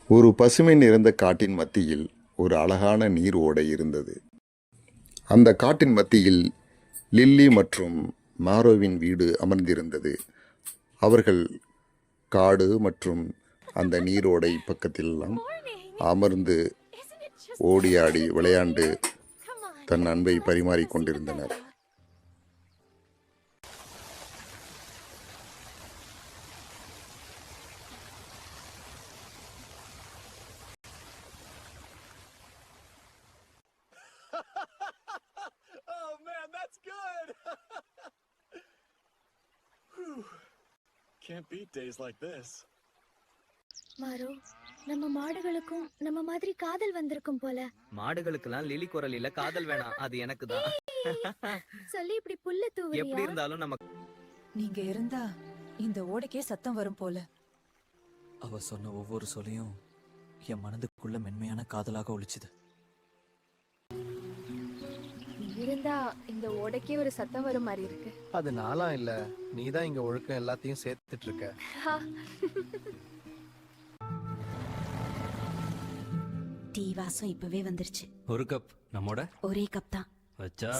ஒரு பசுமை நிறைந்த காட்டின் மத்தியில் ஒரு அழகான நீர் ஓடை இருந்தது. அந்த காட்டின் மத்தியில் லில்லி மற்றும் மாரோவின் வீடு அமர்ந்திருந்தது. அவர்கள் காடு மற்றும் அந்த நீரோடை பக்கத்திலெல்லாம் அமர்ந்து ஓடியாடி விளையாண்டு தன் அன்பை பரிமாறிக்கொண்டிருந்தனர். Oh man, that's good. Can't beat days like this. மாரோ, நம்ம மாடுகளுக்கும் நம்ம மாதிரி காதல் வந்திருக்கும் போல. மாடுகளுக்கெல்லாம் லிலி குரல் இல்ல, காதல் வேணாம், அது எனக்கு தான். சொல்லி இப்படி புல்ல தூவுறியா? எப்படி இருந்தாலும் நம்ம நீங்க இருந்தா இந்த ஓடைக்கே சத்தம் வரும் போல. அவ சொன்ன ஒவ்வொரு சொல்லையும் என் மனதுக்குள்ள மென்மையான காதலாக ஒலிச்சுது. இருந்தா இந்த ஓடைக்கே ஒரு சத்தம் வரும் மாதிரி இருக்கு. அது நாளா இல்ல, நீதான் இங்க ஒழுக்கம் எல்லாத்தையும் சேர்த்துட்டு இருக்க. டீ வாசம் இப்பவே வந்துருச்சு. ஒரு கப் நம்மோட ஒரே கப் தான் வச்சா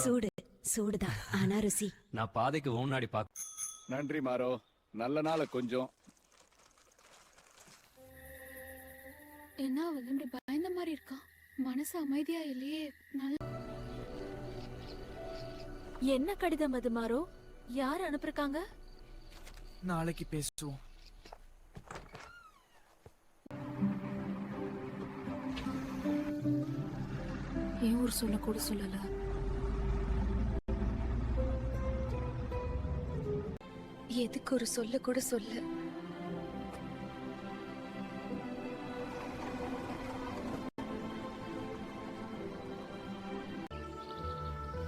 சூடுதான், ஆனா ருசி. நான் பாதைக்கு முன்னாடி பாக்க. நன்றி மாரோ, நல்ல நாள கொஞ்சம். என்ன அவன் இப்படி பயந்த மாதிரி இருக்கான்? மனசு அமைதியா இல்லையே. என்ன கடிதம் அது மாரோ? யார் அனுப்பிருக்காங்க? நாளைக்கு பேசுவோம். ஏன் ஒரு சொல்ல கூட சொல்லல? எதுக்கு ஒரு சொல்ல கூட சொல்ல?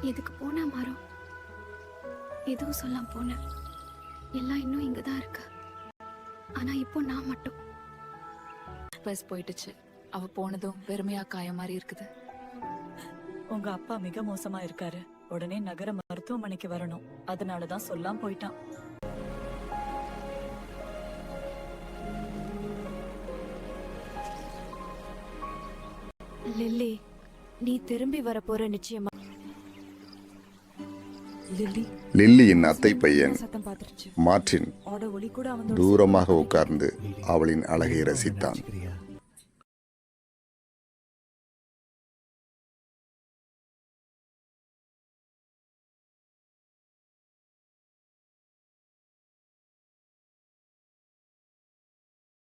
எதுக்கு போனா மாறோ? எதுவும் சொல்லாம போன. எல்லாம் இன்னும் இங்கதான் இருக்கு. ஆனா இப்போ நான் மட்டும். பஸ் போயிடுச்சு. அவ போனதும் வெறுமையா காய மாதிரி இருக்குது. உங்க அப்பா மிக மோசமா இருக்காரு. உடனே நகர மருத்துவமனைக்கு வரணும். அதனாலதான் சொல்லாம போயிட்டான். லில்லி, நீ திரும்பி வர போற நிச்சயமா? லில்லியின் அத்தை பையன் மார்டின் தூரமாக உட்கார்ந்து அவளின் அழகை ரசித்தான்.